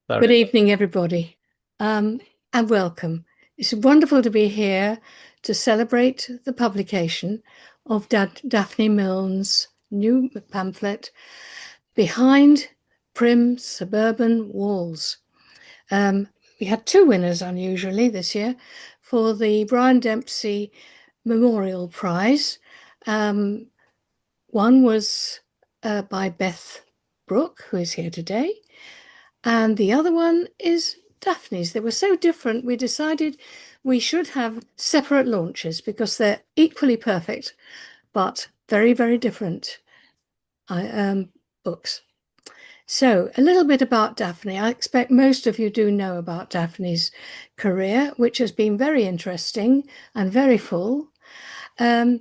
Good evening, everybody, and welcome. It's wonderful to be here to celebrate the publication of Daphne Milne's new pamphlet, Behind Prim Suburban Walls. We had two winners, unusually, this year for the Brian Dempsey Memorial Prize. One was by Beth Brooke, who is here today, and the other one is Daphne's. They were so different, we decided we should have separate launches because they're equally perfect, but very, very different books. So a little bit about Daphne. I expect most of you do know about Daphne's career, which has been very interesting and very full. Her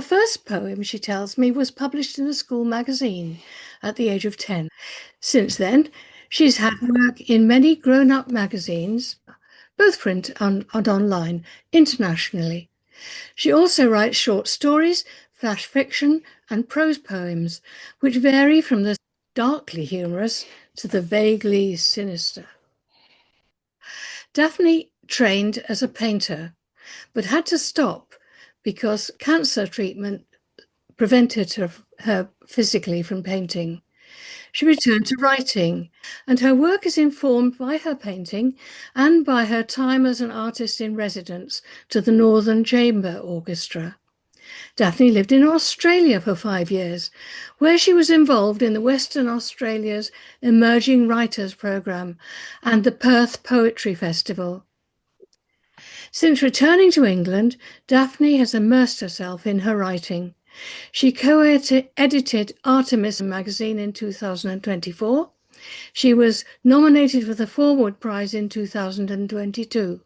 first poem, she tells me, was published in a school magazine at the age of 10. Since then, she's had work in many grown-up magazines, both print and online, internationally. She also writes short stories, flash fiction, and prose poems, which vary from the darkly humorous to the vaguely sinister. Daphne trained as a painter, but had to stop because cancer treatment prevented her physically from painting. She returned to writing, and her work is informed by her painting and by her time as an artist in residence to the Northern Chamber Orchestra. Daphne lived in Australia for 5 years, where she was involved in the Western Australia's Emerging Writers Programme and the Perth Poetry Festival. Since returning to England, Daphne has immersed herself in her writing. She co-edited Artemis magazine in 2024. She was nominated for the Forward Prize in 2022.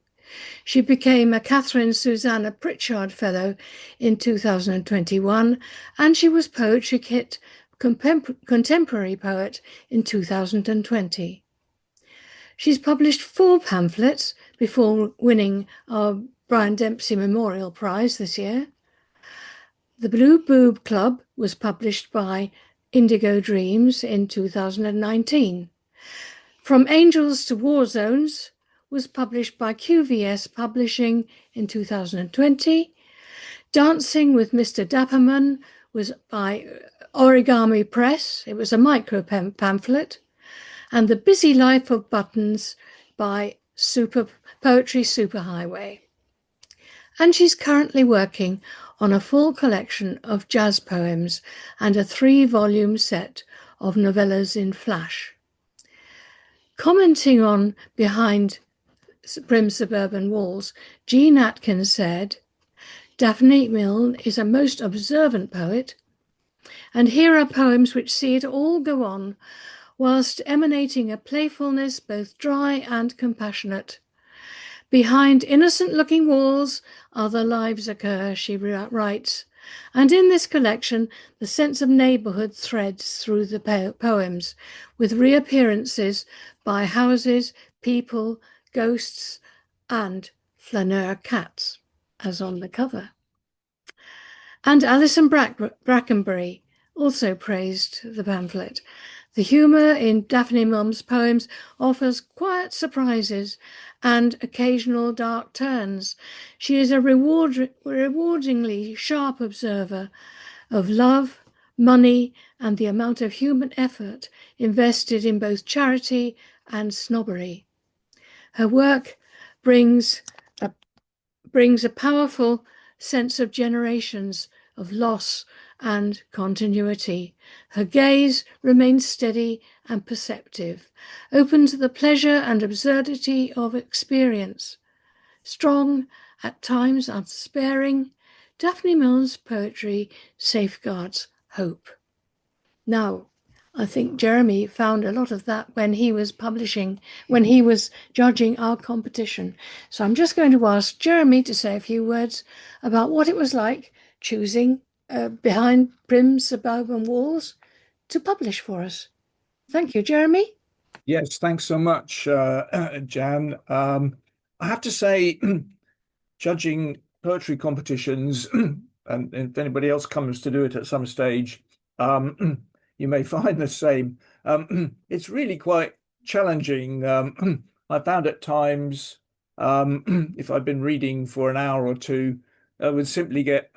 She became a Catherine Susanna Pritchard Fellow in 2021, and she was Poetry Kit Contemporary Poet in 2020. She's published 4 pamphlets before winning our Brian Dempsey Memorial Prize this year. The Blue Boob Club was published by Indigo Dreams in 2019. From Angels to War Zones was published by QVS Publishing in 2020. Dancing with Mr. Dapperman was by Origami Press. It was a micro pamphlet. And The Busy Life of Buttons by Poetry Superhighway. And she's currently working on a full collection of jazz poems and a 3-volume set of novellas in flash. Commenting on Behind Prim Suburban Walls, Jean Atkins said, "Daphne Milne is a most observant poet, and here are poems which see it all go on, whilst emanating a playfulness both dry and compassionate. Behind innocent-looking walls other lives occur," she writes, and in this collection the sense of neighbourhood threads through the poems, with reappearances by houses, people, ghosts, and flaneur cats, as on the cover. And Alison Brackenbury also praised the pamphlet. The humour in Daphne Milne's poems offers quiet surprises and occasional dark turns. She is a rewardingly sharp observer of love, money, and the amount of human effort invested in both charity and snobbery. Her work brings a powerful sense of generations of loss and continuity. Her gaze remains steady and perceptive, open to the pleasure and absurdity of experience. Strong, at times unsparing, Daphne Milne's poetry safeguards hope. Now, I think Jeremy found a lot of that when he was judging our competition. So I'm just going to ask Jeremy to say a few words about what it was like choosing Behind Prim Suburban Walls to publish for us. Thank you, Jeremy. Yes, thanks so much, Jan. I have to say, judging poetry competitions, and if anybody else comes to do it at some stage, you may find the same. It's really quite challenging. I found at times, if I've been reading for an hour or two, I would simply get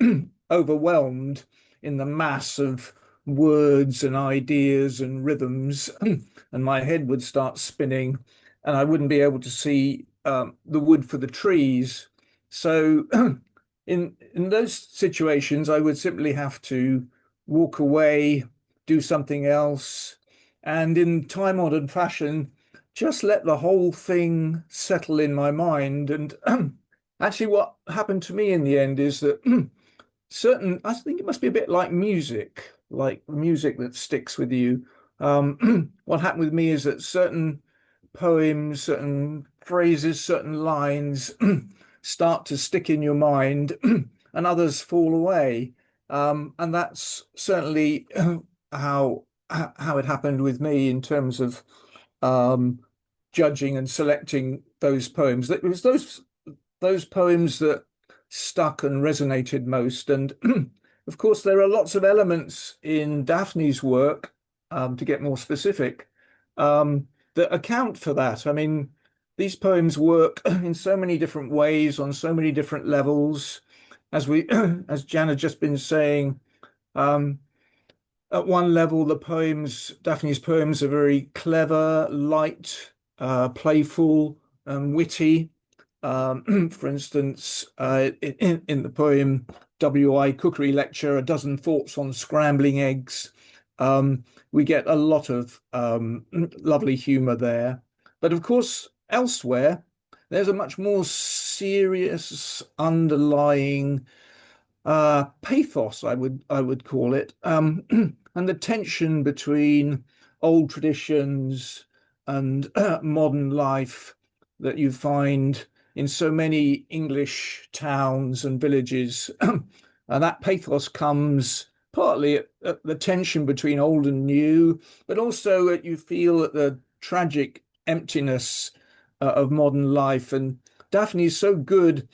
overwhelmed in the mass of words and ideas and rhythms, and my head would start spinning, and I wouldn't be able to see the wood for the trees. So, in those situations, I would simply have to walk away, do something else, and in time-honored fashion, just let the whole thing settle in my mind. And actually, what happened to me in the end is that I think it must be a bit like music that sticks with you. What happened with me is that certain poems, certain phrases, certain lines start to stick in your mind and others fall away. And that's certainly how how it happened with me in terms of um, judging and selecting those poems. It was those poems that stuck and resonated most. And of course, there are lots of elements in Daphne's work, to get more specific, that account for that. I mean, these poems work in so many different ways, on so many different levels. As Jan had just been saying, um, at one level, Daphne's poems are very clever, light, playful, and witty. For instance, in the poem W.I. Cookery Lecture, A Dozen Thoughts on Scrambling Eggs, we get a lot of lovely humour there. But of course, elsewhere, there's a much more serious underlying pathos, I would call it, and the tension between old traditions and modern life that you find in so many English towns and villages. And that pathos comes partly at the tension between old and new, but also you feel at the tragic emptiness of modern life. And Daphne's so good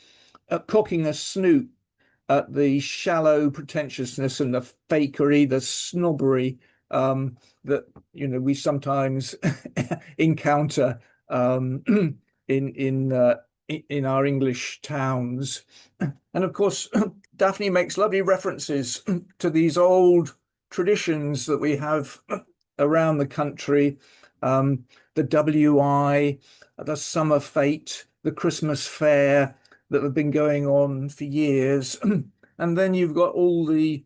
at cocking a snoot at the shallow pretentiousness and the fakery, the snobbery, that we sometimes encounter in our English towns. And of course, Daphne makes lovely references to these old traditions that we have around the country, the WI, the summer fete, the Christmas fair that have been going on for years. And then you've got all the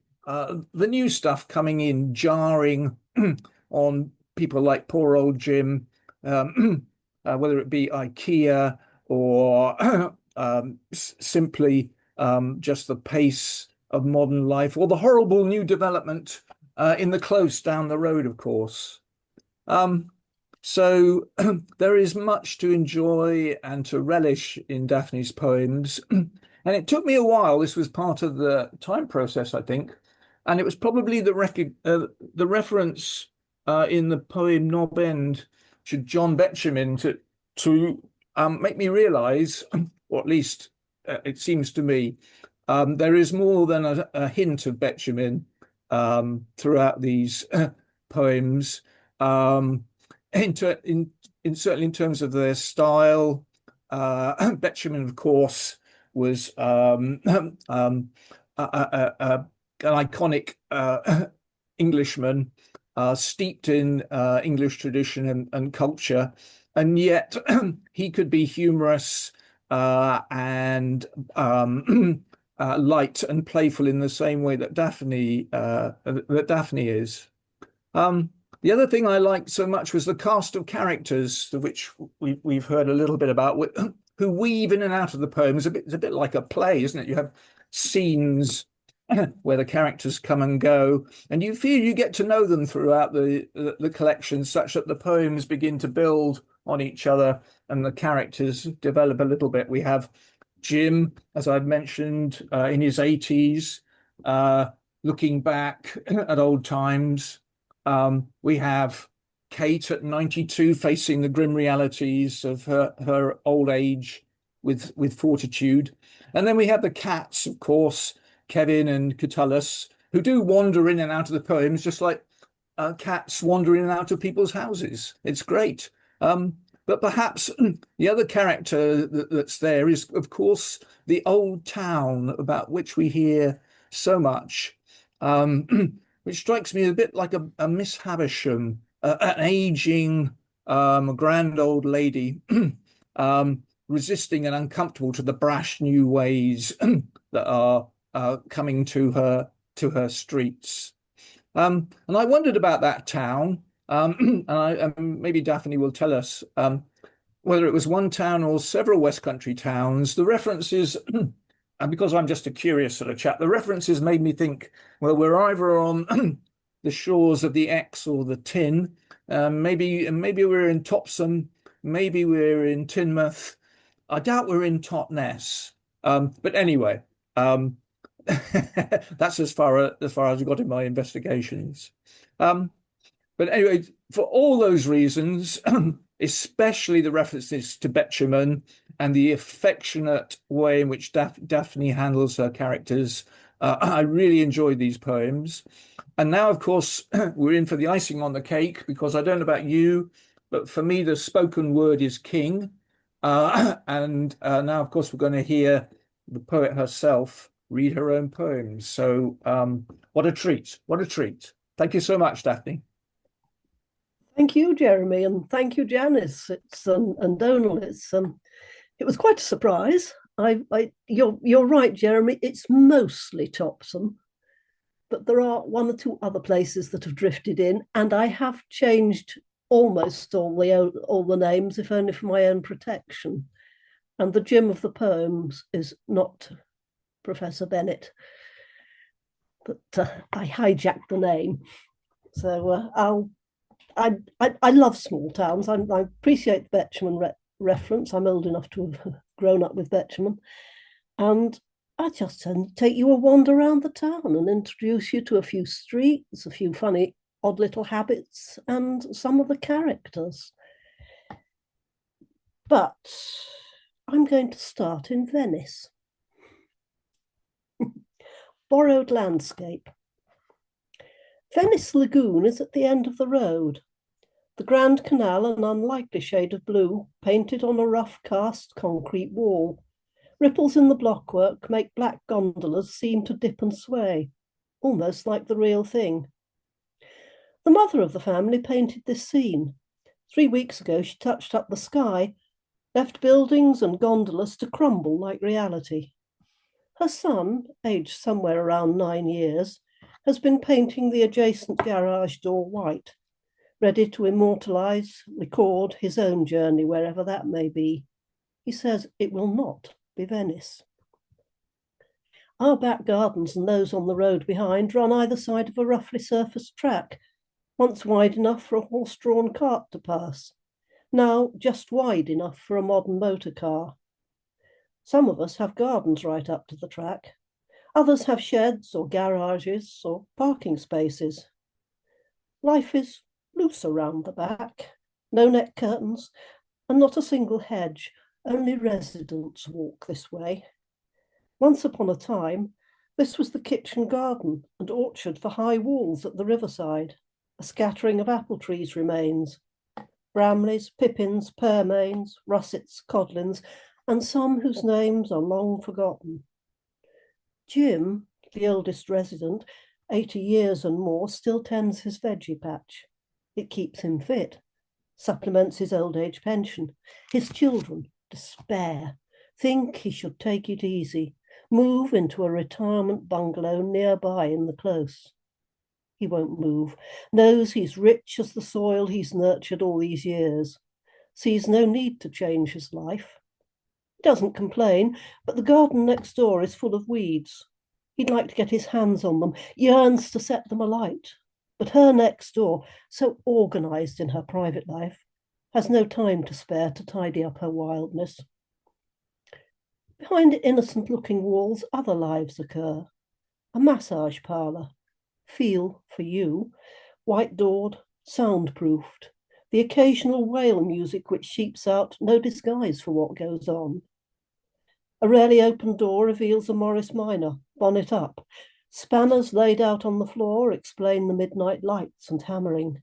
new stuff coming in, jarring on people like poor old Jim, whether it be IKEA or simply just the pace of modern life, or the horrible new development in the close down the road, of course. So there is much to enjoy and to relish in Daphne's poems. And it took me a while. This was part of the time process, I think. And it was probably the reference in the poem Knob End to John Betjeman to make me realize, or at least it seems to me, there is more than a hint of Betjeman throughout these poems. Certainly in terms of their style, Betjeman, of course, was an iconic Englishman, steeped in English tradition and culture, and yet he could be humorous and light and playful in the same way that Daphne is. The other thing I liked so much was the cast of characters, of which we've heard a little bit about, who weave in and out of the poems. It's a bit like a play, isn't it? You have scenes where the characters come and go, and you feel you get to know them throughout the collection, such that the poems begin to build on each other and the characters develop a little bit. We have Jim, as I've mentioned, in his 80s, looking back at old times. We have Kate at 92 facing the grim realities of her old age with fortitude. And then we have the cats, of course, Kevin and Catullus, who do wander in and out of the poems, just like cats wander in and out of people's houses. It's great. But perhaps the other character that's there is, of course, the old town about which we hear so much, which strikes me a bit like a Miss Havisham, an aging, grand old lady, resisting and uncomfortable to the brash new ways that are coming to her streets. And I wondered about that town, and maybe Daphne will tell us whether it was one town or several West Country towns. The references, and because I'm just a curious sort of chap, the references made me think, well, we're either on the shores of the Exe or the Tin, maybe we're in Topsham, maybe we're in Teignmouth. I doubt we're in Totnes. But anyway, that's as far as I got in my investigations. Um, but anyway, for all those reasons, especially the references to Betjeman and the affectionate way in which Daphne handles her characters, I really enjoyed these poems. And now, of course, we're in for the icing on the cake, because I don't know about you, but for me, the spoken word is king. And now, of course, we're going to hear the poet herself read her own poems. So what a treat. What a treat. Thank you so much, Daphne. Thank you, Jeremy, and thank you, Janice. It's and Dónall. It was quite a surprise. You're right, Jeremy. It's mostly Topsham, but there are one or two other places that have drifted in, and I have changed almost all the names, if only for my own protection. And the Jim of the poems is not Professor Bennett, but I hijacked the name. So I love small towns. I appreciate the Betjeman reference. I'm old enough to have grown up with Betjeman. And I just take you a wander around the town and introduce you to a few streets, a few funny, odd little habits, and some of the characters. But I'm going to start in Venice. Borrowed landscape. Venice Lagoon is at the end of the road. The Grand Canal, an unlikely shade of blue, painted on a rough cast concrete wall. Ripples in the blockwork make black gondolas seem to dip and sway, almost like the real thing. The mother of the family painted this scene. 3 weeks ago, she touched up the sky, left buildings and gondolas to crumble like reality. Her son, aged somewhere around 9 years, has been painting the adjacent garage door white, ready to immortalize, record his own journey wherever that may be. He says it will not be Venice. Our back gardens and those on the road behind run either side of a roughly surfaced track, once wide enough for a horse-drawn cart to pass, now just wide enough for a modern motor car. Some of us have gardens right up to the track. Others have sheds or garages or parking spaces. Life is loose around the back, no net curtains, and not a single hedge. Only residents walk this way. Once upon a time, this was the kitchen garden and orchard for high walls at the riverside. A scattering of apple trees remains. Bramleys, pippins, pearmains, russets, codlins, and some whose names are long forgotten. Jim, the oldest resident, 80 years and more, still tends his veggie patch. It keeps him fit, supplements his old age pension. His children despair, think he should take it easy, move into a retirement bungalow nearby in the close. He won't move, knows he's rich as the soil he's nurtured all these years, sees no need to change his life. He doesn't complain, but the garden next door is full of weeds. He'd like to get his hands on them, yearns to set them alight. But her next door, so organised in her private life, has no time to spare to tidy up her wildness. Behind innocent-looking walls, other lives occur. A massage parlour, feel for you, white-doored, soundproofed, the occasional whale music which sheeps out no disguise for what goes on. A rarely open door reveals a Morris Minor, bonnet up. Spanners laid out on the floor explain the midnight lights and hammering.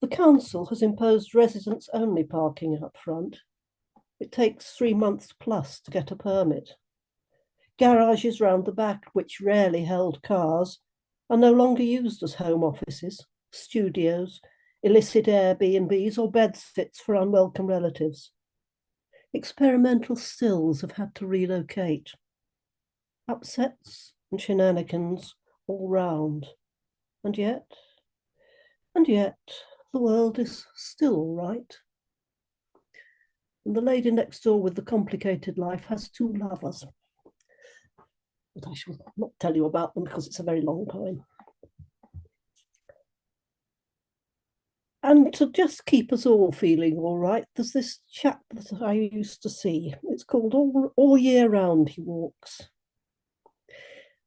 The council has imposed residents-only parking up front. It takes 3 months plus to get a permit. Garages round the back, which rarely held cars, are no longer used as home offices, studios, illicit Airbnbs, or bedsits for unwelcome relatives. Experimental stills have had to relocate. Upsets and shenanigans all round. And yet, the world is still all right. And the lady next door with the complicated life has 2 lovers. But I shall not tell you about them because it's a very long poem. And to just keep us all feeling all right, there's this chap that I used to see. It's called All Year Round He Walks.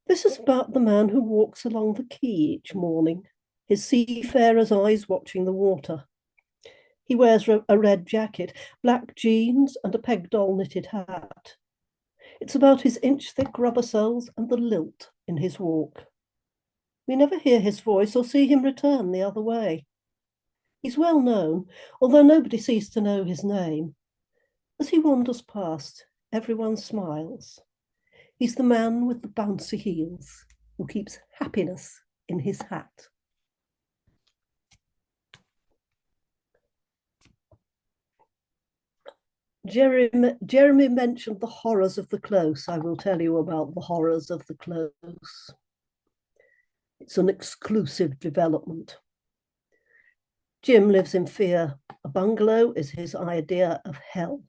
This is about the man who walks along the quay each morning, his seafarer's eyes watching the water. He wears a red jacket, black jeans, and a peg doll knitted hat. It's about his inch-thick rubber soles and the lilt in his walk. We never hear his voice or see him return the other way. He's well known, although nobody sees to know his name. As he wanders past, everyone smiles. He's the man with the bouncy heels who keeps happiness in his hat. Jeremy mentioned the horrors of the close. I will tell you about the horrors of the close. It's an exclusive development. Jim lives in fear. A bungalow is his idea of hell.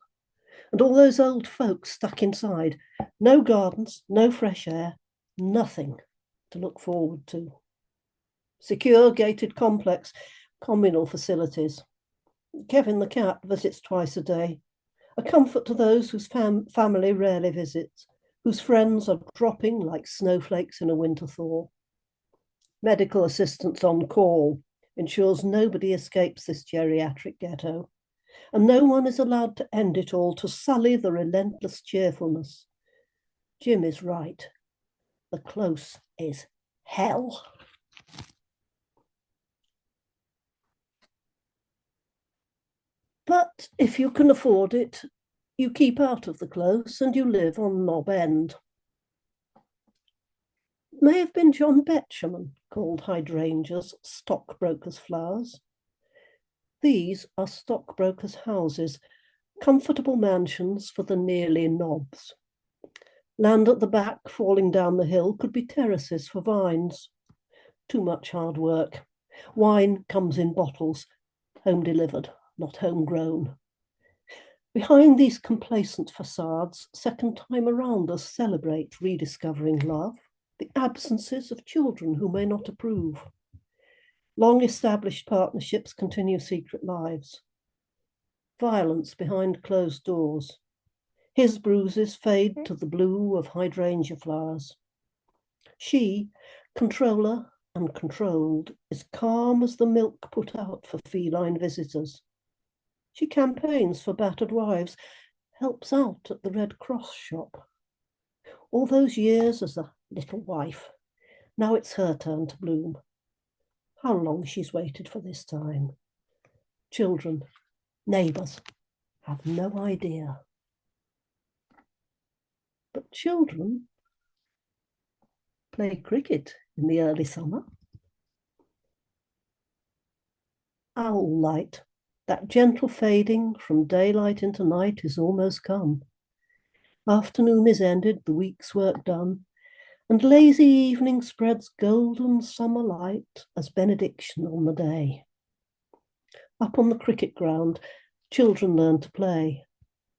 And all those old folks stuck inside, no gardens, no fresh air, nothing to look forward to. Secure gated complex, communal facilities. Kevin the cat visits twice a day, a comfort to those whose family rarely visits, whose friends are dropping like snowflakes in a winter thaw. Medical assistance on call ensures nobody escapes this geriatric ghetto, and no one is allowed to end it all to sully the relentless cheerfulness. Jim is right. The close is hell. But if you can afford it, you keep out of the close and you live on Knob End. It may have been John Betjeman called hydrangeas stockbrokers' flowers. These are stockbrokers' houses, comfortable mansions for the nearly knobs. Land at the back falling down the hill could be terraces for vines. Too much hard work. Wine comes in bottles, home delivered, not homegrown. Behind these complacent facades, second time around us celebrate rediscovering love, the absences of children who may not approve. Long established partnerships continue secret lives. Violence behind closed doors. His bruises fade to the blue of hydrangea flowers. She, controller and controlled, is calm as the milk put out for feline visitors. She campaigns for battered wives, helps out at the Red Cross shop. All those years as a little wife, now it's her turn to bloom. How long she's waited for this time. Children, neighbours, have no idea. But children play cricket in the early summer. Owl light, that gentle fading from daylight into night is almost come. Afternoon is ended, the week's work done, and lazy evening spreads golden summer light as benediction on the day. Up on the cricket ground, children learn to play.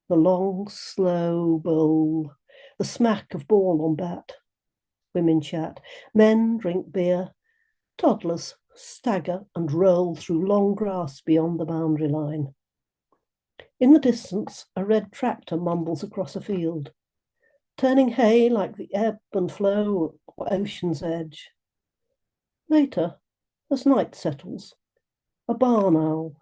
The long, slow bowl, the smack of ball on bat. Women chat, men drink beer, toddlers stagger and roll through long grass beyond the boundary line. In the distance, a red tractor mumbles across a field, turning hay like the ebb and flow of ocean's edge. Later, as night settles, a barn owl,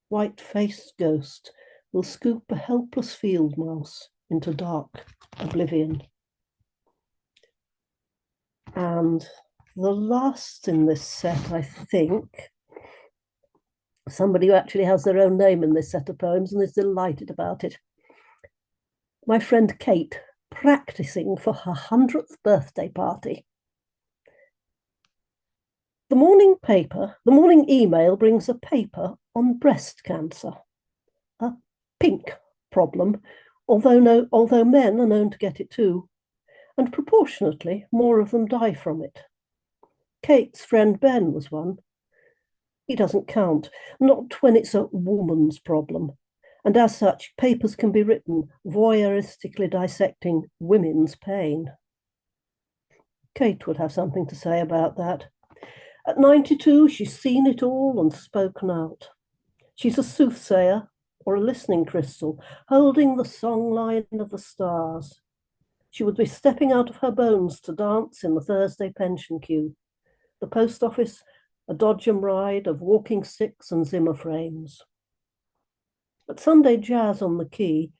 white-faced ghost, will scoop a helpless field mouse into dark oblivion. And the last in this set, I think, somebody who actually has their own name in this set of poems and is delighted about it. My friend Kate, practicing for her 100th birthday party. The morning email brings a paper on breast cancer, a pink problem, although men are known to get it too, and proportionately more of them die from it. Kate's friend Ben was one. He doesn't count, not when it's a woman's problem, and as such, papers can be written voyeuristically dissecting women's pain. Kate would have something to say about that. At 92, she's seen it all and spoken out. She's a soothsayer or a listening crystal, holding the songline of the stars. She would be stepping out of her bones to dance in the Thursday pension queue. The post office, a dodgem ride of walking sticks and Zimmer frames. At Sunday Jazz on the Quay,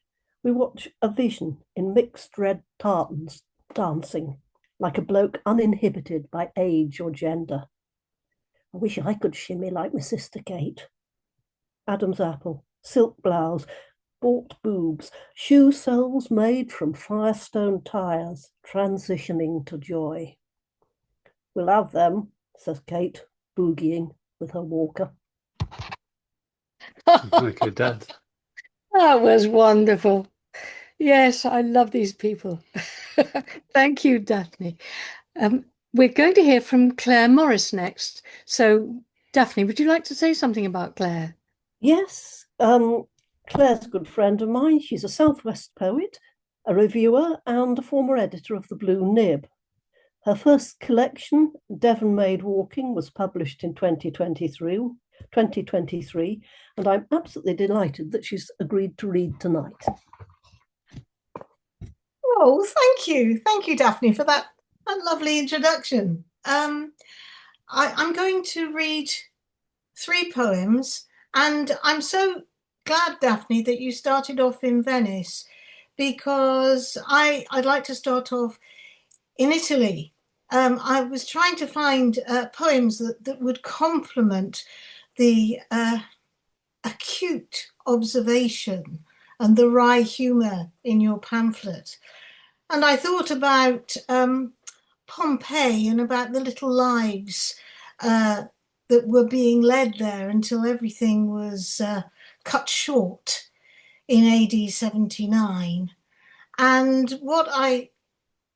we watch a vision in mixed red tartans dancing, like a bloke uninhibited by age or gender. I wish I could shimmy like my sister Kate. Adam's apple, silk blouse, bought boobs, shoe soles made from Firestone tires, transitioning to joy. We'll have them, says Kate, boogieing with her walker. Okay, Dad. That was wonderful. Yes, I love these people. Thank you, Daphne. We're going to hear from Claire Morris next. So, Daphne, would you like to say something about Claire? Yes, Claire's a good friend of mine. She's a Southwest poet, a reviewer, and a former editor of the Blue Nib. Her first collection, Devon Made Walking, was published in 2023, and I'm absolutely delighted that she's agreed to read tonight. Oh, thank you. Thank you, Daphne, for that lovely introduction. I'm going to read 3 poems, and I'm so glad, Daphne, that you started off in Venice, because I'd like to start off in Italy. I was trying to find poems that would complement the acute observation and the wry humour in your pamphlet. And I thought about Pompeii and about the little lives that were being led there until everything was cut short in AD 79. And what I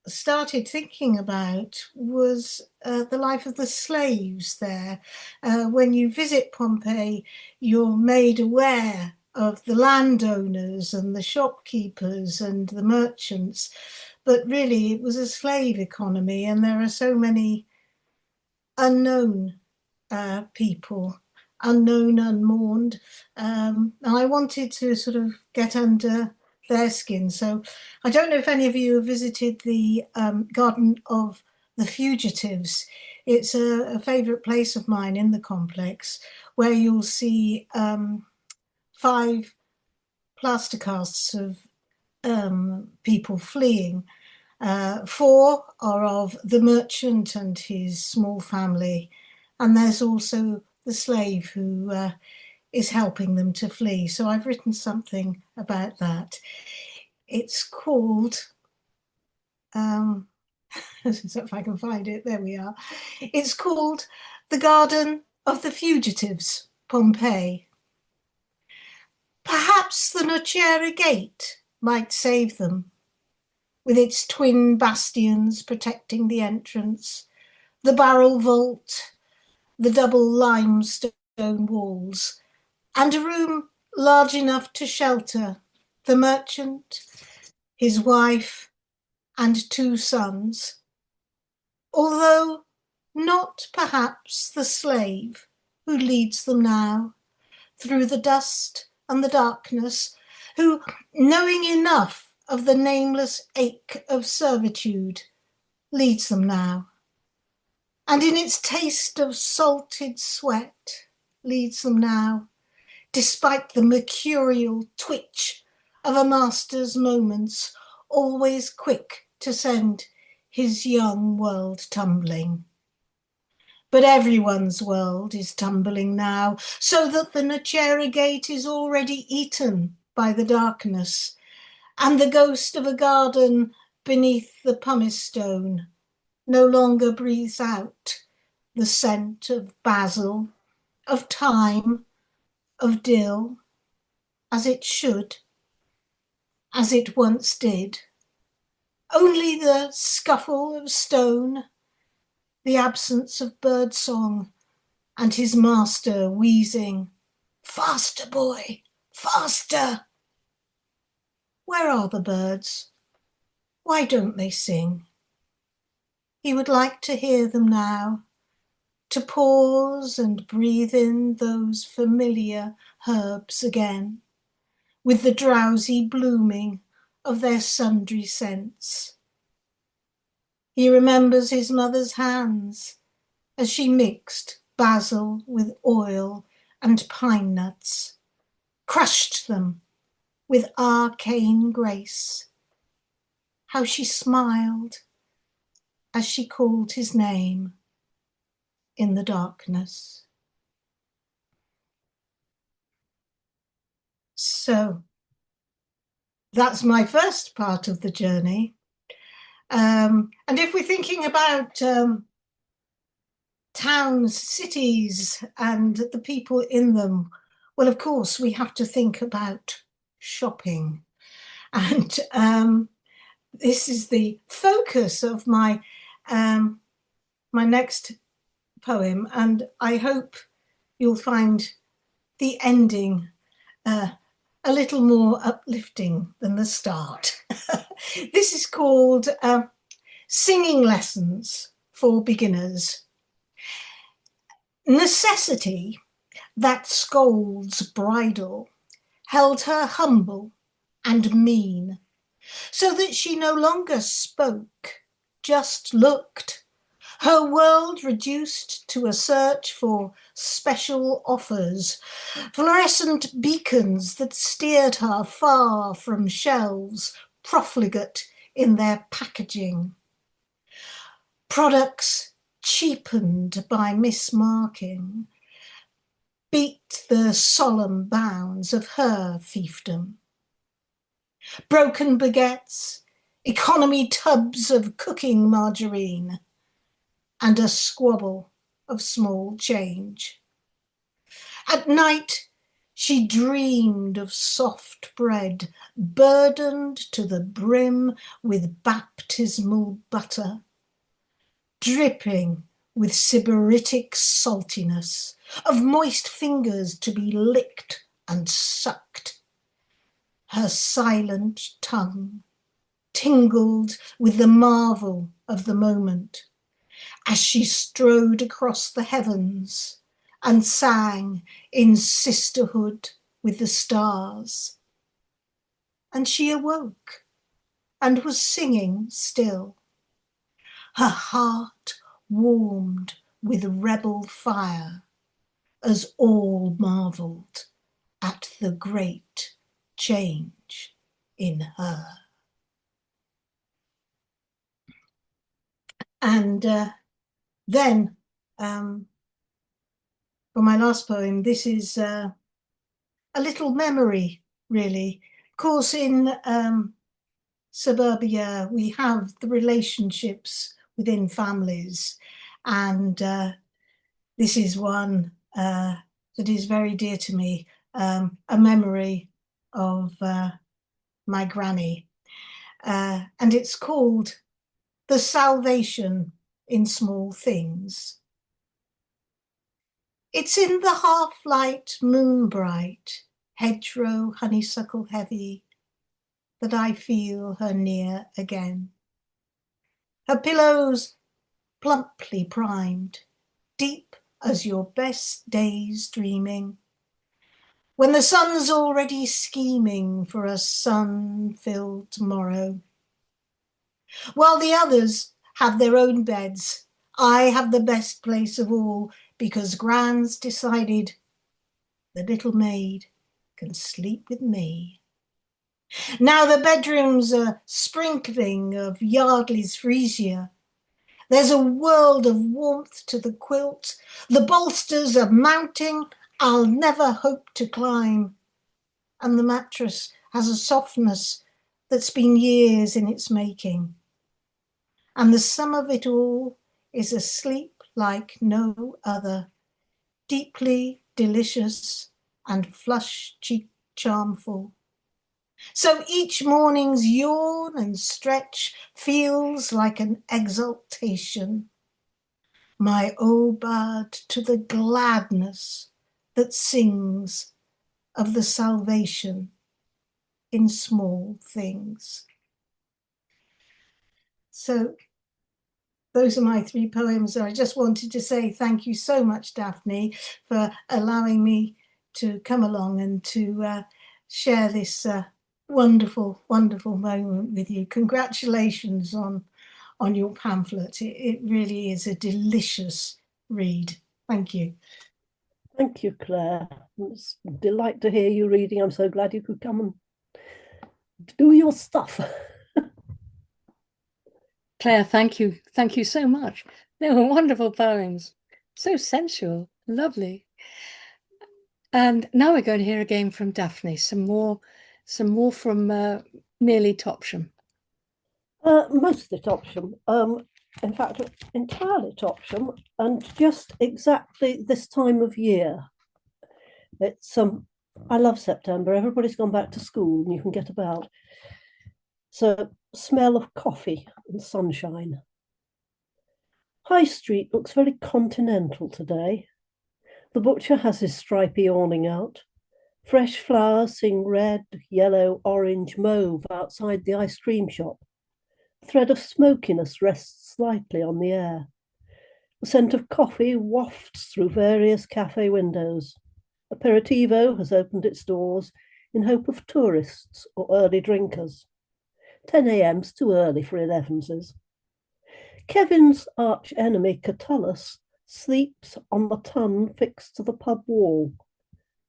started thinking about was the life of the slaves there. When you visit Pompeii, you're made aware of the landowners and the shopkeepers and the merchants, but really it was a slave economy, and there are so many unknown people, unknown, unmourned. And I wanted to sort of get under their skin. So I don't know if any of you have visited the Garden of the Fugitives. It's a favourite place of mine in the complex, where you'll see 5 plaster casts of people fleeing. 4 are of the merchant and his small family, and there's also the slave who is helping them to flee. So I've written something about that. It's called, if I can find it, there we are. It's called The Garden of the Fugitives, Pompeii. Perhaps the Nocera Gate might save them, with its twin bastions protecting the entrance, the barrel vault, the double limestone walls, and a room large enough to shelter the merchant, his wife, and 2 sons, although not perhaps the slave who leads them now through the dust and the darkness, who, knowing enough of the nameless ache of servitude, leads them now, and in its taste of salted sweat leads them now, despite the mercurial twitch of a master's moments, always quick to send his young world tumbling. But everyone's world is tumbling now, so that the Nocera gate is already eaten by the darkness, and the ghost of a garden beneath the pumice stone no longer breathes out the scent of basil, of thyme, of dill, as it should, as it once did. Only the scuffle of stone, the absence of birdsong, and his master wheezing, "Faster, boy, faster!" Where are the birds? Why don't they sing? He would like to hear them now, to pause and breathe in those familiar herbs again, with the drowsy blooming of their sundry scents. He remembers his mother's hands as she mixed basil with oil and pine nuts, crushed them with arcane grace. How she smiled as she called his name in the darkness. So that's my first part of the journey. And if we're thinking about towns, cities, and the people in them, well, of course, we have to think about shopping. And this is the focus of my next poem, and I hope you'll find the ending a little more uplifting than the start. This is called Singing Lessons for Beginners. Necessity that scolds bridle held her humble and mean, so that she no longer spoke, just looked, her world reduced to a search for special offers, fluorescent beacons that steered her far from shelves, profligate in their packaging. Products cheapened by mismarking beat the solemn bounds of her fiefdom. Broken baguettes, economy tubs of cooking margarine, and a squabble of small change. At night, she dreamed of soft bread, burdened to the brim with baptismal butter, dripping with sybaritic saltiness, of moist fingers to be licked and sucked. Her silent tongue tingled with the marvel of the moment, as she strode across the heavens and sang in sisterhood with the stars. And she awoke and was singing still. Her heart warmed with rebel fire as all marveled at the great change in her. And then, for my last poem, this is a little memory, really. Of course, in suburbia, we have the relationships within families, and this is one that is very dear to me, a memory of my granny, and it's called The Salvation in Small Things. It's in the half-light, moon-bright, hedgerow honeysuckle heavy, that I feel her near again. Her pillows plumply primed, deep as your best day's dreaming, when the sun's already scheming for a sun-filled tomorrow. While the others have their own beds, I have the best place of all, because Gran's decided the little maid can sleep with me. Now the bedrooms are sprinkling of Yardley's freesia, There's a world of warmth to the quilt. The bolsters are mounting. I'll never hope to climb. And the mattress has a softness that's been years in its making. And the sum of it all is a sleep like no other, deeply delicious and flush-cheeked charmful. So each morning's yawn and stretch feels like an exaltation. My obad to the gladness that sings of the salvation in small things. So those are my 3 poems. I just wanted to say thank you so much, Daphne, for allowing me to come along and to share this wonderful, wonderful moment with you. Congratulations on your pamphlet. It really is a delicious read. Thank you. Thank you, Claire. It's a delight to hear you reading. I'm so glad you could come and do your stuff. Claire, thank you. Thank you so much. They were wonderful poems. So sensual, lovely. And now we're going to hear again from Daphne, some more from merely Topsham. Mostly Topsham. In fact, entirely Topsham, and just exactly this time of year. It's I love September. Everybody's gone back to school and you can get about. So, smell of coffee and sunshine. High Street looks very continental today. The butcher has his stripy awning out. Fresh flowers sing red, yellow, orange, mauve outside the ice cream shop. A thread of smokiness rests lightly on the air. The scent of coffee wafts through various cafe windows. Aperitivo has opened its doors in hope of tourists or early drinkers. 10 a.m.'s too early for 11s. Kevin's arch enemy, Catullus, sleeps on the tun fixed to the pub wall.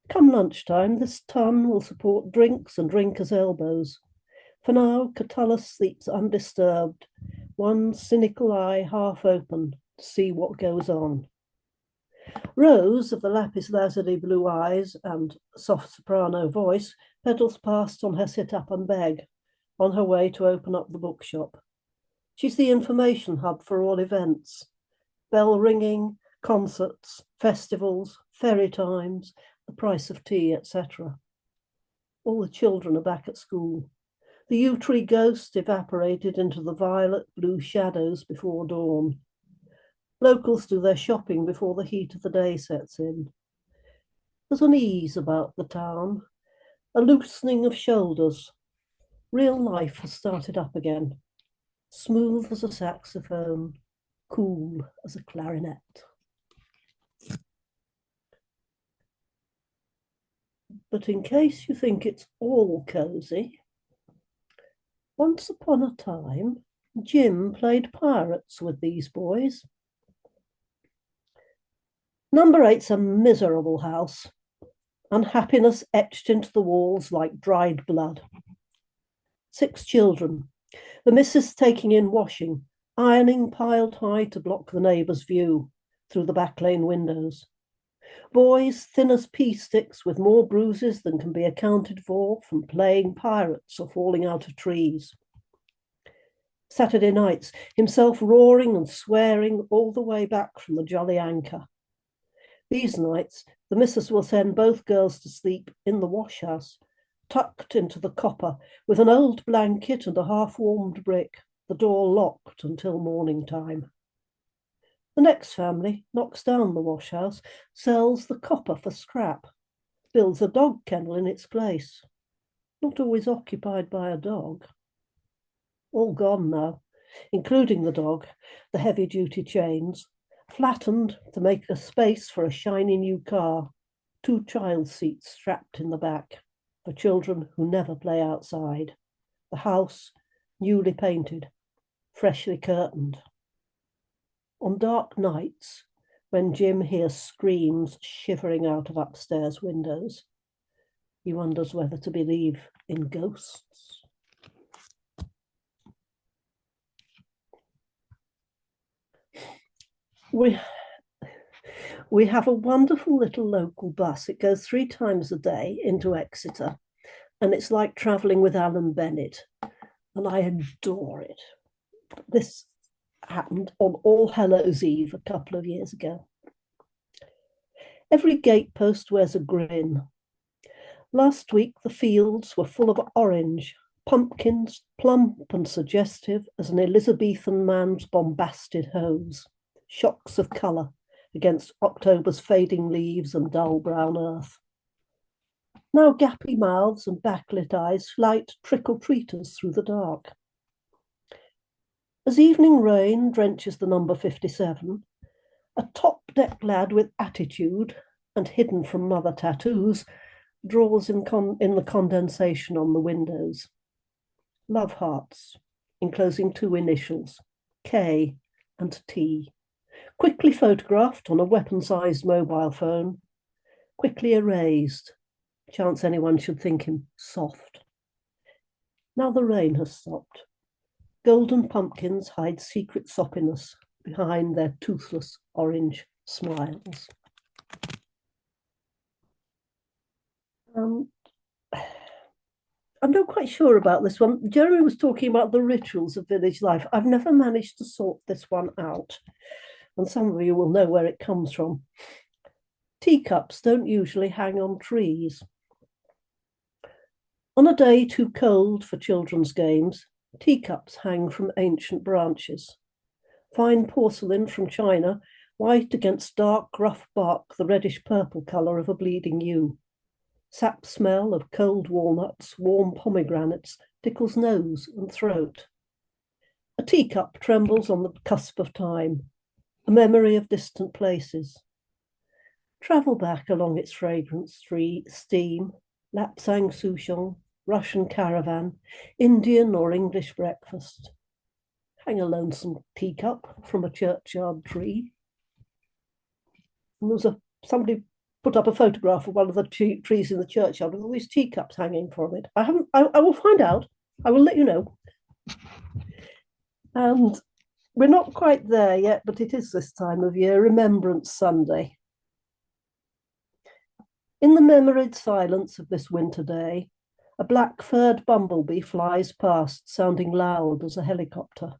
Come lunchtime, this tun will support drinks and drinkers' elbows. For now, Catullus sleeps undisturbed, one cynical eye half open to see what goes on. Rose, of the lapis lazuli blue eyes and soft soprano voice, pedals past on her sit-up and beg, on her way to open up the bookshop. She's the information hub for all events. Bell ringing, concerts, festivals, ferry times, the price of tea, etc. All the children are back at school. The yew tree ghost evaporated into the violet blue shadows before dawn. Locals do their shopping before the heat of the day sets in. There's an ease about the town, a loosening of shoulders. Real life has started up again, smooth as a saxophone, cool as a clarinet. But in case you think it's all cosy, once upon a time, Jim played pirates with these boys. Number 8's a miserable house, unhappiness etched into the walls like dried blood. 6 children, the missus taking in washing, ironing piled high to block the neighbour's view through the back lane windows. Boys thin as pea sticks with more bruises than can be accounted for from playing pirates or falling out of trees. Saturday nights, himself roaring and swearing all the way back from the Jolly Anchor. These nights, the missus will send both girls to sleep in the wash house, tucked into the copper with an old blanket and a half-warmed brick, the door locked until morning time. The next family knocks down the wash house, sells the copper for scrap, builds a dog kennel in its place, not always occupied by a dog. All gone now, including the dog, the heavy-duty chains, flattened to make a space for a shiny new car, 2 child seats strapped in the back for children who never play outside. The house newly painted, freshly curtained. On dark nights, when Jim hears screams shivering out of upstairs windows, he wonders whether to believe in ghosts. We have a wonderful little local bus. It goes 3 times a day into Exeter, and it's like travelling with Alan Bennett, and I adore it. This happened on All Hallows Eve a couple of years ago. Every gatepost wears a grin. Last week, the fields were full of orange, pumpkins, plump and suggestive as an Elizabethan man's bombasted hose, shocks of colour against October's fading leaves and dull brown earth. Now gappy mouths and backlit eyes light trick-or-treaters through the dark. As evening rain drenches the number 57, a top-deck lad with attitude and hidden from mother tattoos draws in the condensation on the windows. Love hearts, enclosing 2 initials, K and T, quickly photographed on a weapon-sized mobile phone, quickly erased, chance anyone should think him soft. Now the rain has stopped. Golden pumpkins hide secret soppiness behind their toothless orange smiles. I'm not quite sure about this one. Jeremy was talking about the rituals of village life. I've never managed to sort this one out, and some of you will know where it comes from. Teacups don't usually hang on trees. On a day too cold for children's games, teacups hang from ancient branches. Fine porcelain from China, white against dark, rough bark, the reddish-purple colour of a bleeding ewe. Sap smell of cold walnuts, warm pomegranates, tickles nose and throat. A teacup trembles on the cusp of time, a memory of distant places. Travel back along its fragrant steam, Lapsang souchong, Russian caravan, Indian or English breakfast. Hang a lonesome teacup from a churchyard tree. And there was somebody put up a photograph of one of the trees in the churchyard with all these teacups hanging from it. I will find out. I will let you know. And we're not quite there yet, but it is this time of year, Remembrance Sunday. In the memoried silence of this winter day, a black-furred bumblebee flies past, sounding loud as a helicopter.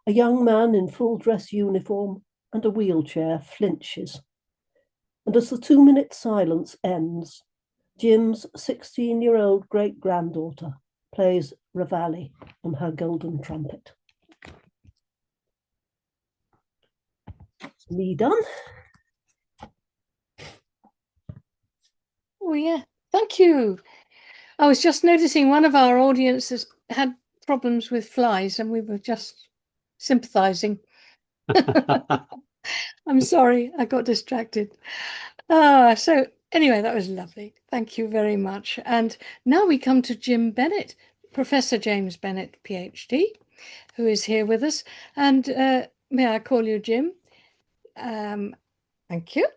A young man in full-dress uniform and a wheelchair flinches. And as the 2-minute silence ends, Jim's 16-year-old great-granddaughter plays Reveille on her golden trumpet. Me done. Oh, yeah. Thank you. I was just noticing one of our audiences had problems with flies and we were just sympathising. I'm sorry, I got distracted. So anyway, that was lovely. Thank you very much. And now we come to Jim Bennett, Professor James Bennett, PhD, who is here with us. And may I call you Jim? Thank you.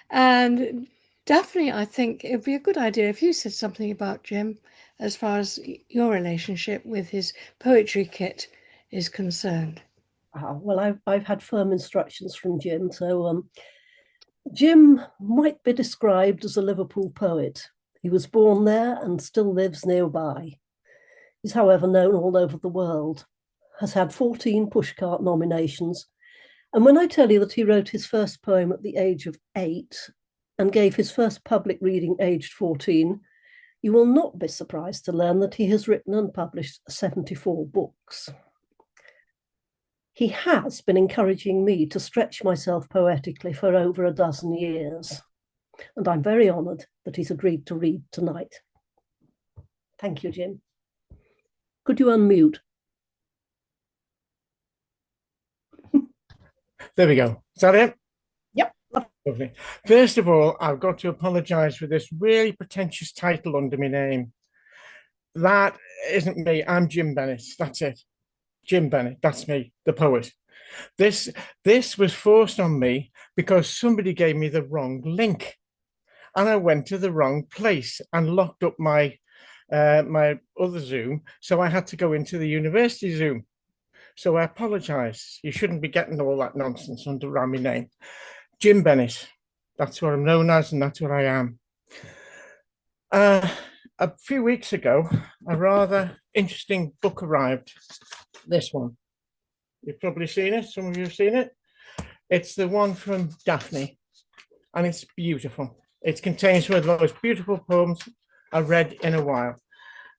And Daphne, I think it would be a good idea if you said something about Jim as far as your relationship with his poetry kit is concerned. Well, I've had firm instructions from Jim. So Jim might be described as a Liverpool poet. He was born there and still lives nearby. He's, however, known all over the world, has had 14 pushcart nominations. And when I tell you that he wrote his first poem at the age of 8 and gave his first public reading aged 14, you will not be surprised to learn that he has written and published 74 books. He has been encouraging me to stretch myself poetically for over a dozen years, and I'm very honoured that he's agreed to read tonight. Thank you, Jim. Could you unmute? There we go. Is that it? Yep. Lovely. First of all, I've got to apologise for this really pretentious title under my name. That isn't me. I'm Jim Bennett. That's it. Jim Bennett. That's me, the poet. This was forced on me because somebody gave me the wrong link, and I went to the wrong place and locked up my my other Zoom, so I had to go into the university Zoom. So I apologise. You shouldn't be getting all that nonsense under my name. Jim Bennett. That's what I'm known as, and that's what I am. A few weeks ago, a rather interesting book arrived. This one. You've probably seen it. Some of you have seen it. It's the one from Daphne, and it's beautiful. It contains one of the most beautiful poems I've read in a while.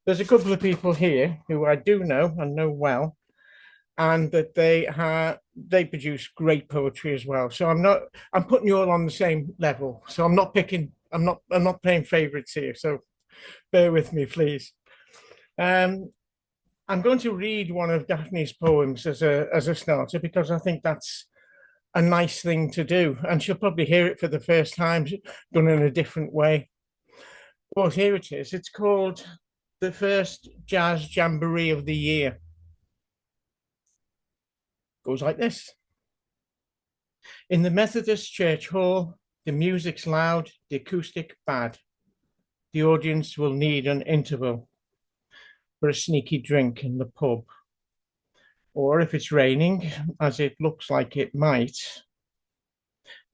There's a couple of people here who I do know and know well, and that they produce great poetry as well. So I'm putting you all on the same level. So I'm not playing favorites here. So bear with me, please. I'm going to read one of Daphne's poems as a starter, because I think that's a nice thing to do, and she'll probably hear it for the first time, done in a different way. Well, here it is. It's called The First Jazz Jamboree of the Year. Goes like this. In the Methodist Church Hall, the music's loud, the acoustic bad. The audience will need an interval for a sneaky drink in the pub. Or if it's raining, as it looks like it might,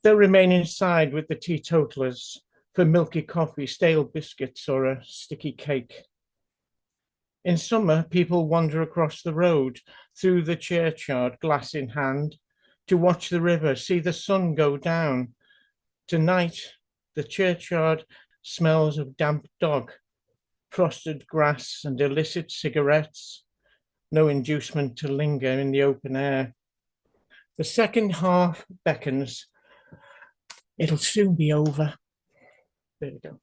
they'll remain inside with the teetotalers for milky coffee, stale biscuits, or a sticky cake. In summer, people wander across the road through the churchyard, glass in hand, to watch the river, see the sun go down. Tonight, the churchyard smells of damp dog, frosted grass, and illicit cigarettes. No inducement to linger in the open air. The second half beckons. It'll soon be over. There you go.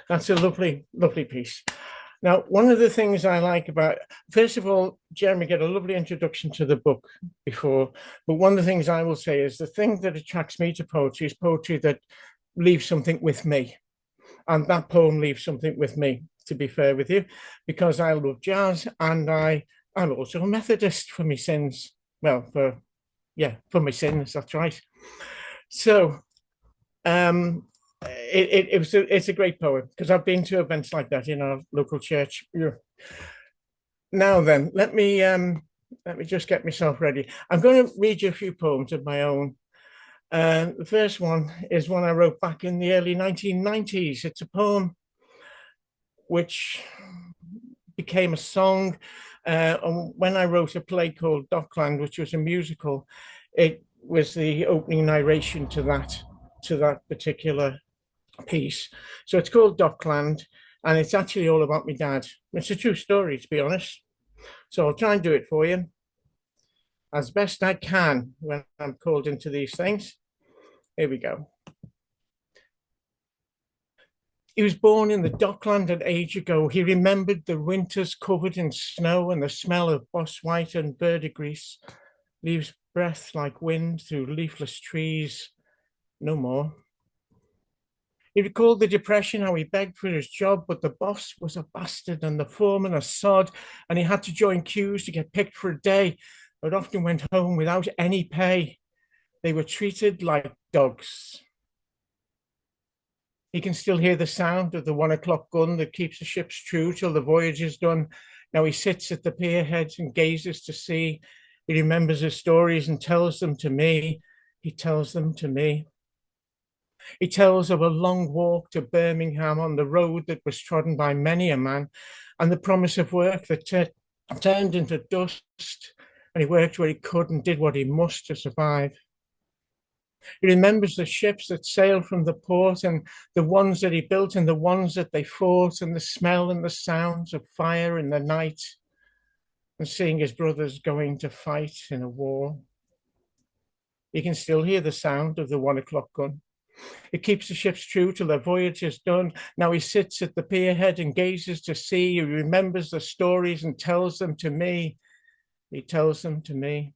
That's a lovely, lovely piece. Now, one of the things I like about, first of all, Jeremy got a lovely introduction to the book before, but one of the things I will say is the thing that attracts me to poetry is poetry that leaves something with me. And that poem leaves something with me, to be fair with you, because I love jazz, and I'm also a Methodist for my sins. Well, for my sins, that's right. So it's a great poem, because I've been to events like that in our local church. Now then, let me just get myself ready. I'm going to read you a few poems of my own. The first one is one I wrote back in the early 1990s. It's a poem which became a song. When I wrote a play called Dockland, which was a musical, it was the opening narration to that particular piece. So it's called Dockland, and it's actually all about my dad. It's a true story, to be honest. So I'll try and do it for you as best I can when I'm called into these things. Here we go. He was born in the Dockland an age ago. He remembered the winters covered in snow and the smell of boss white and verdigris, leaves breath like wind through leafless trees. No more. He recalled the depression, how he begged for his job, but the boss was a bastard and the foreman a sod, and he had to join queues to get picked for a day, but often went home without any pay. They were treated like dogs. He can still hear the sound of the 1 o'clock gun that keeps the ships true till the voyage is done. Now he sits at the pierhead and gazes to sea. He remembers his stories and tells them to me. He tells them to me. He tells of a long walk to Birmingham on the road that was trodden by many a man, and the promise of work that turned into dust, and he worked where he could and did what he must to survive. He remembers the ships that sailed from the port, and the ones that he built and the ones that they fought, and the smell and the sounds of fire in the night, and seeing his brothers going to fight in a war. He can still hear the sound of the 1 o'clock gun. It keeps the ships true till their voyage is done. Now he sits at the pierhead and gazes to sea. He remembers the stories and tells them to me. He tells them to me.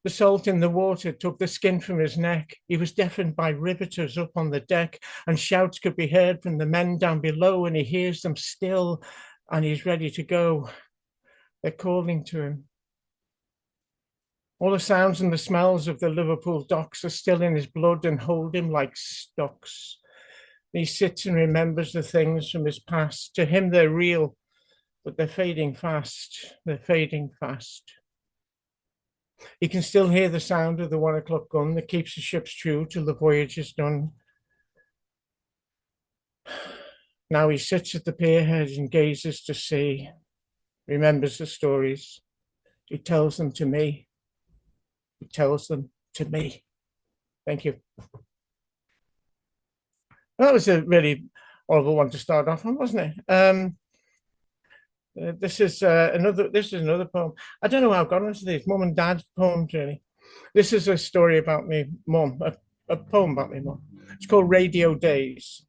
The salt in the water took the skin from his neck. He was deafened by riveters up on the deck, and shouts could be heard from the men down below, and he hears them still, and he's ready to go. They're calling to him. All the sounds and the smells of the Liverpool docks are still in his blood and hold him like stocks. He sits and remembers the things from his past. To him, they're real, but they're fading fast. They're fading fast. He can still hear the sound of the 1 o'clock gun that keeps the ships true till the voyage is done. Now he sits at the pierhead and gazes to sea, remembers the stories. He tells them to me. He tells them to me. Thank you. That was a really horrible one to start off on, wasn't it? This is another poem. I don't know how I got into these mum and dad poems, really. This is a story about me mum, a poem about me mum. It's called Radio Days.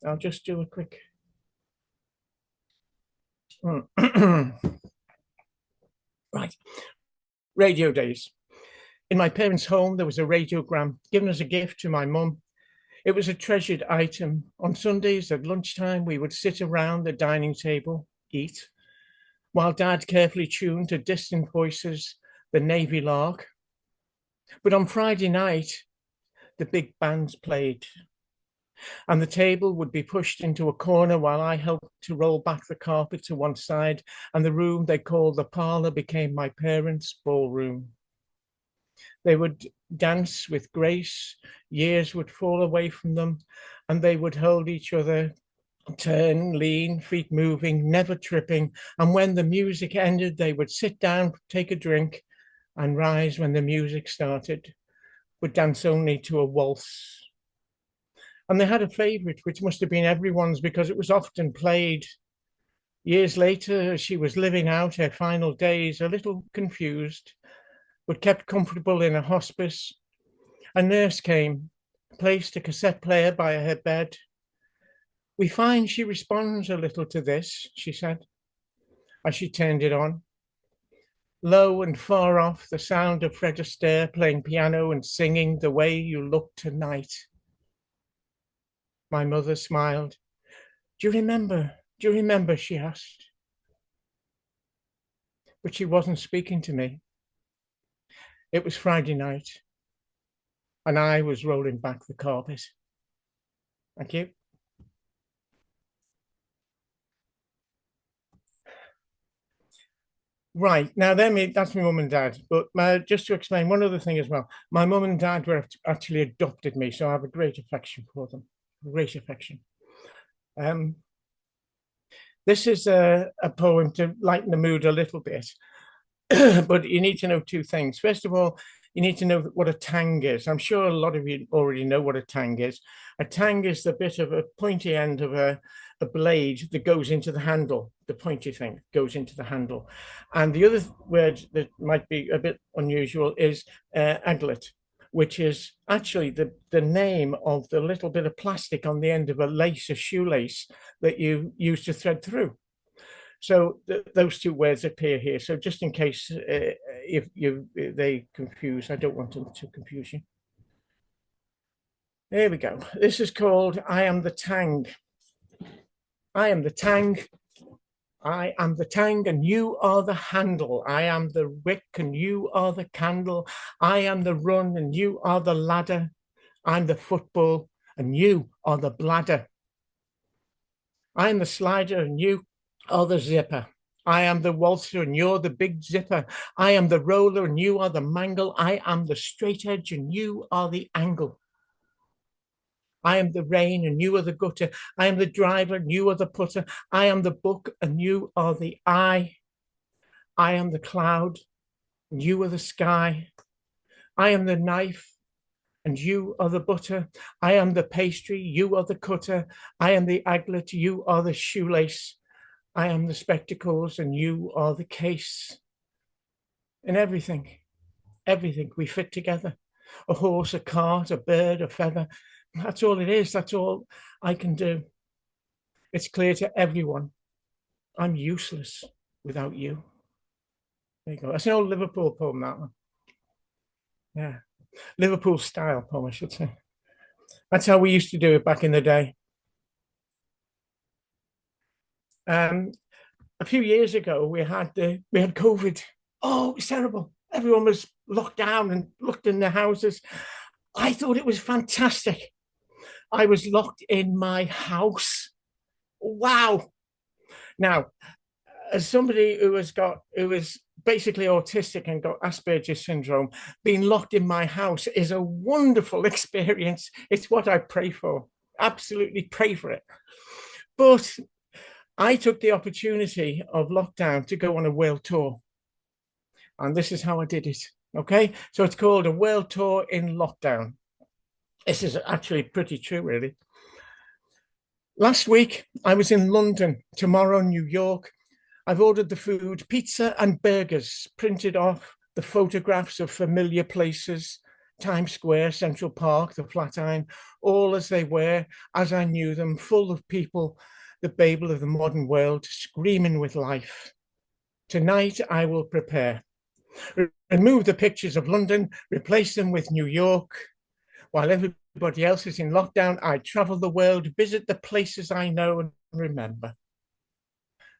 I'll just do a quick. Right. Radio Days. In my parents' home, there was a radiogram given as a gift to my mum. It was a treasured item. On Sundays at lunchtime, we would sit around the dining table, eat, while Dad carefully tuned to distant voices, the Navy lark. But on Friday night, the big bands played, and the table would be pushed into a corner while I helped to roll back the carpet to one side, and the room they called the parlor became my parents' ballroom. They would dance with grace, years would fall away from them, and they would hold each other, turn, lean, feet moving, never tripping, and when the music ended, they would sit down, take a drink, and rise when the music started, but dance only to a waltz. And they had a favorite, which must have been everyone's because it was often played. Years later, she was living out her final days, a little confused, but kept comfortable in a hospice. A nurse came, placed a cassette player by her bed. We find she responds a little to this, she said, as she turned it on. Low and far off, the sound of Fred Astaire playing piano and singing The Way You Look Tonight. My mother smiled. Do you remember? Do you remember? She asked. But she wasn't speaking to me. It was Friday night, and I was rolling back the carpet. Thank you. Right, now that's my mum and dad, but just to explain one other thing as well, my mum and dad were actually adopted me, so I have a great affection for them, great affection. This is a poem to lighten the mood a little bit, but you need to know two things. First of all, you need to know what a tang is. I'm sure a lot of you already know what a tang is. A tang is the bit of a pointy end of a blade that goes into the handle, the pointy thing goes into the handle. And the other word that might be a bit unusual is aglet, which is actually the name of the little bit of plastic on the end of a lace, a shoelace that you use to thread through. So those two words appear here. So just in case if they confuse, I don't want them to confuse you. There we go. This is called I Am the Tang. I am the tang. I am the tang and you are the handle. I am the wick and you are the candle. I am the run and you are the ladder. I'm the football and you are the bladder. I am the slider and you are the zipper. I am the waltzer and you're the big zipper. I am the roller and you are the mangle. I am the straight edge and you are the angle. I am the rain and you are the gutter. I am the driver and you are the putter. I am the book and you are the eye. I am the cloud and you are the sky. I am the knife and you are the butter. I am the pastry, you are the cutter. I am the aglet, you are the shoelace. I am the spectacles and you are the case. And everything we fit together. A horse, a cart, a bird, a feather. That's all it is. That's all I can do. It's clear to everyone. I'm useless without you. There you go. That's an old Liverpool poem, that one. Yeah. Liverpool style poem, I should say. That's how we used to do it back in the day. A few years ago, we had COVID. Oh, it was terrible. Everyone was locked down and locked in their houses. I thought it was fantastic. I was locked in my house. Wow. Now, as somebody who was basically autistic and got Asperger's syndrome, being locked in my house is a wonderful experience. It's what I pray for, absolutely pray for it. But I took the opportunity of lockdown to go on a world tour. And this is how I did it, okay? So it's called a world tour in lockdown. This is actually pretty true, really. Last week, I was in London, tomorrow, New York. I've ordered the food, pizza and burgers, printed off the photographs of familiar places, Times Square, Central Park, the Flatiron, all as they were, as I knew them, full of people, the Babel of the modern world, screaming with life. Tonight, I will prepare. Remove the pictures of London, replace them with New York. While everybody else is in lockdown, I travel the world, visit the places I know and remember.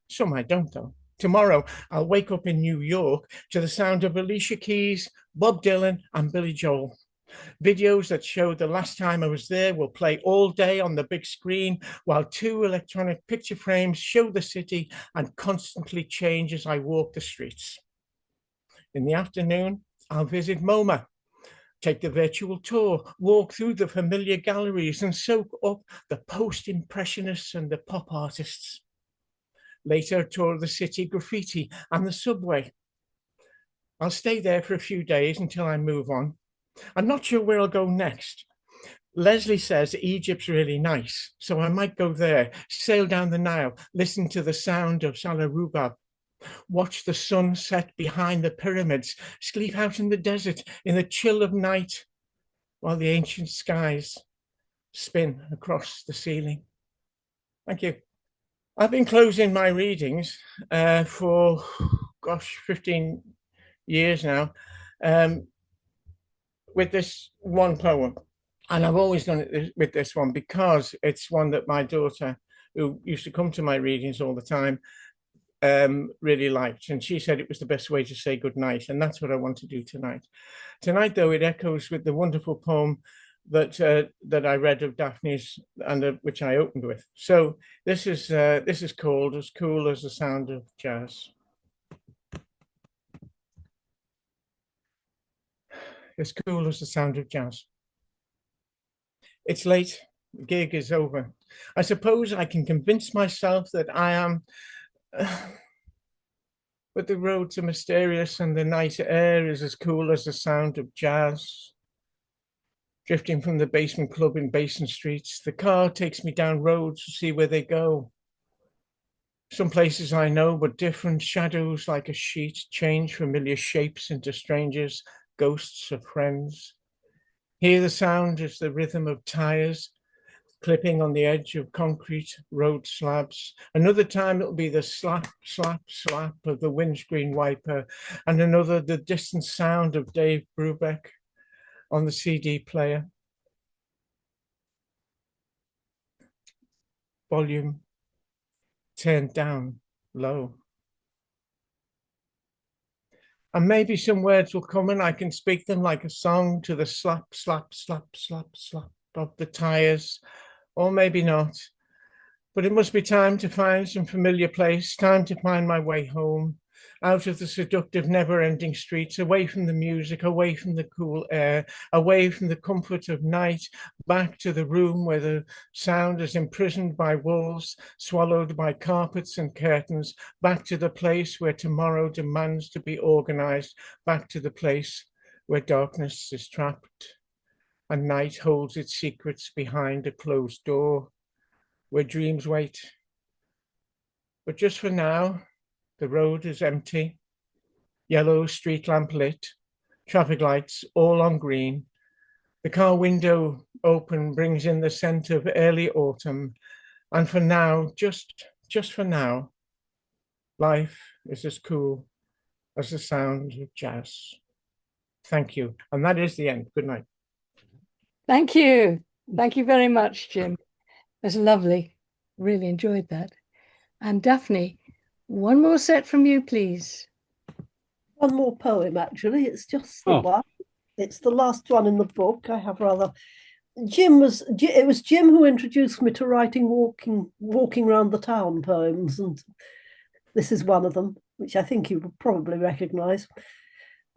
Some I don't, though. Tomorrow, I'll wake up in New York to the sound of Alicia Keys, Bob Dylan, and Billy Joel. Videos that show the last time I was there will play all day on the big screen, while 2 electronic picture frames show the city and constantly change as I walk the streets. In the afternoon, I'll visit MoMA, take the virtual tour, walk through the familiar galleries and soak up the post-impressionists and the pop artists. Later, a tour of the city, graffiti and the subway. I'll stay there for a few days until I move on. I'm not sure where I'll go next. Leslie says Egypt's really nice, so I might go there, sail down the Nile, listen to the sound of Salah Rubab, watch the sun set behind the pyramids, sleep out in the desert in the chill of night, while the ancient skies spin across the ceiling. Thank you. I've been closing my readings for, 15 years now, with this one poem. And I've always done it with this one because it's one that my daughter, who used to come to my readings all the time, really liked. And she said it was the best way to say goodnight. And that's what I want to do tonight. Tonight, though, it echoes with the wonderful poem that I read of Daphne's and which I opened with. So this is called As Cool as the Sound of Jazz. As cool as the sound of jazz. It's late, the gig is over. I suppose I can convince myself that I am, but the roads are mysterious and the night air is as cool as the sound of jazz. Drifting from the basement club in Basin Streets, the car takes me down roads to see where they go. Some places I know, but different shadows like a sheet change familiar shapes into strangers, ghosts of friends. Hear the sound is the rhythm of tires clipping on the edge of concrete road slabs. Another time it'll be the slap, slap, slap of the windscreen wiper, and another the distant sound of Dave Brubeck on the CD player. Volume turned down low. And maybe some words will come and I can speak them like a song to the slap, slap, slap, slap, slap of the tires, or maybe not. But it must be time to find some familiar place, time to find my way home, out of the seductive, never-ending streets, away from the music, away from the cool air, away from the comfort of night, back to the room where the sound is imprisoned by walls, swallowed by carpets and curtains, back to the place where tomorrow demands to be organized, back to the place where darkness is trapped and night holds its secrets behind a closed door, where dreams wait. But just for now, the road is empty, yellow street lamp lit, traffic lights all on green. The car window open brings in the scent of early autumn. And for now, just for now, life is as cool as the sound of jazz. Thank you. And that is the end. Good night. Thank you. Thank you very much, Jim. That's lovely. Really enjoyed that. And Daphne, one more set from you, please. One more poem, actually. It's just the one. It's the last one in the book. I have rather. It was Jim who introduced me to writing walking around the town poems, and This is one of them, which I think you will probably recognise.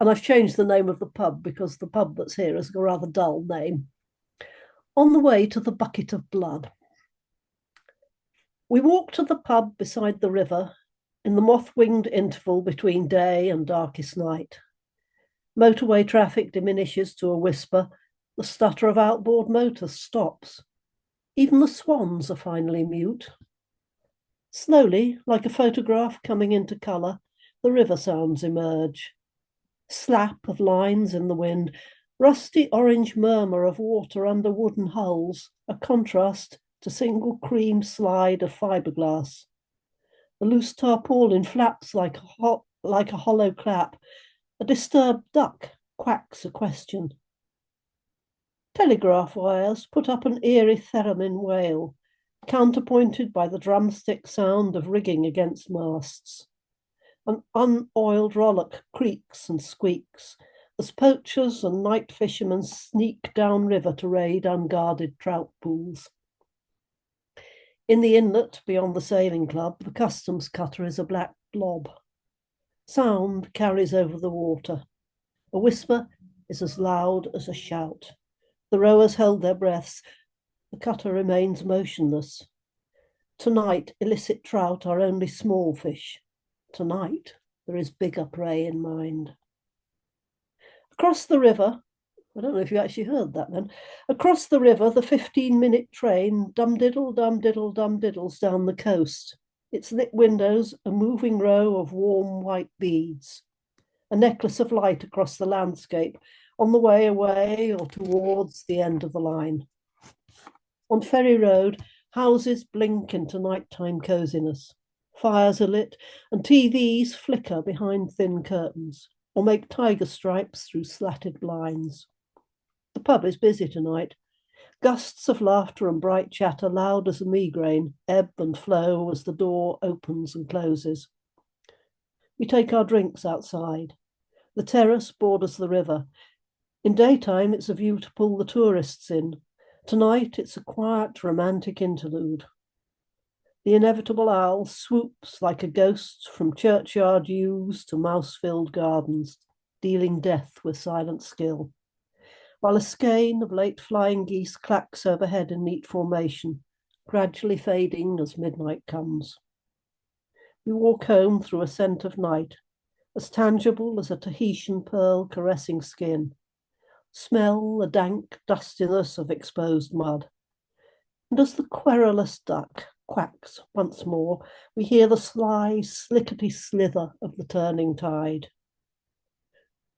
And I've changed the name of the pub because the pub that's here has got a rather dull name. On the way to the Bucket of Blood. We walked to the pub beside the river in the moth-winged interval between day and darkest night. Motorway traffic diminishes to a whisper. The stutter of outboard motors stops. Even the swans are finally mute. Slowly, like a photograph coming into colour, the river sounds emerge. Slap of lines in the wind, rusty orange murmur of water under wooden hulls, a contrast to single cream slide of fiberglass. The loose tarpaulin flaps like a hollow clap. A disturbed duck quacks a question. Telegraph wires put up an eerie theremin wail, counterpointed by the drumstick sound of rigging against masts. An unoiled rollock creaks and squeaks as poachers and night fishermen sneak downriver to raid unguarded trout pools. In the inlet beyond the sailing club, the customs cutter is a black blob. Sound carries over the water. A whisper is as loud as a shout. The rowers held their breaths. The cutter remains motionless. Tonight, illicit trout are only small fish. Tonight, there is bigger prey in mind. Across the river, I don't know if you actually heard that then, across the river, the 15-minute train dum-diddle, dum-diddle, dum-diddles down the coast. Its lit windows, a moving row of warm white beads, a necklace of light across the landscape, on the way away or towards the end of the line. On Ferry Road, houses blink into nighttime coziness. Fires are lit and TVs flicker behind thin curtains or make tiger stripes through slatted blinds. The pub is busy tonight. Gusts of laughter and bright chatter, loud as a migraine, ebb and flow as the door opens and closes. We take our drinks outside. The terrace borders the river. In daytime, it's a view to pull the tourists in. Tonight, it's a quiet, romantic interlude. The inevitable owl swoops like a ghost from churchyard yews to mouse-filled gardens, dealing death with silent skill, while a skein of late flying geese clacks overhead in neat formation, gradually fading as midnight comes. We walk home through a scent of night, as tangible as a Tahitian pearl caressing skin. Smell the dank dustiness of exposed mud. And as the querulous duck quacks once more, we hear the sly, slickety slither of the turning tide.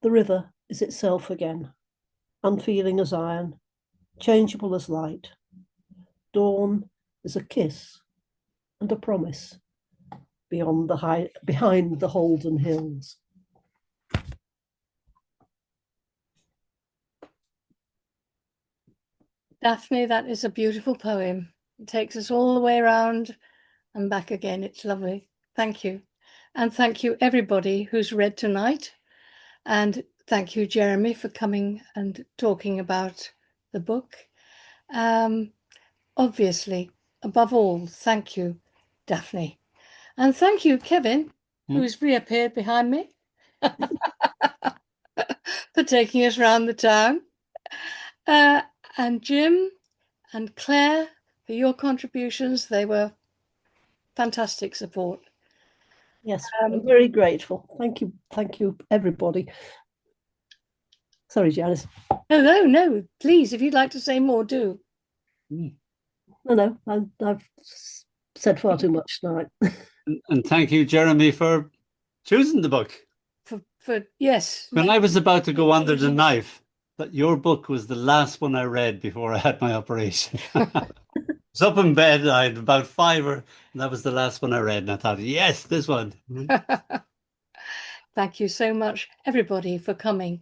The river is itself again, unfeeling as iron, changeable as light. Dawn is a kiss and a promise behind the Holden Hills. Daphne, that is a beautiful poem. It takes us all the way around and back again. It's lovely. Thank you. And thank you, everybody who's read tonight. And thank you, Jeremy, for coming and talking about the book. Obviously, above all, thank you, Daphne. And thank you, Kevin, who's reappeared behind me, for taking us around the town. And Jim and Claire for your contributions. They were fantastic support. Yes, I'm very grateful. Thank you, everybody. Sorry, Janice. No, please, if you'd like to say more, do. No, I've said far too much tonight. And thank you, Jeremy, for choosing the book. For yes. When I was about to go under the knife, that your book was the last one I read before I had my operation. I was up in bed, I had about 5 and that was the last one I read. And I thought, yes, this one. Thank you so much, everybody, for coming.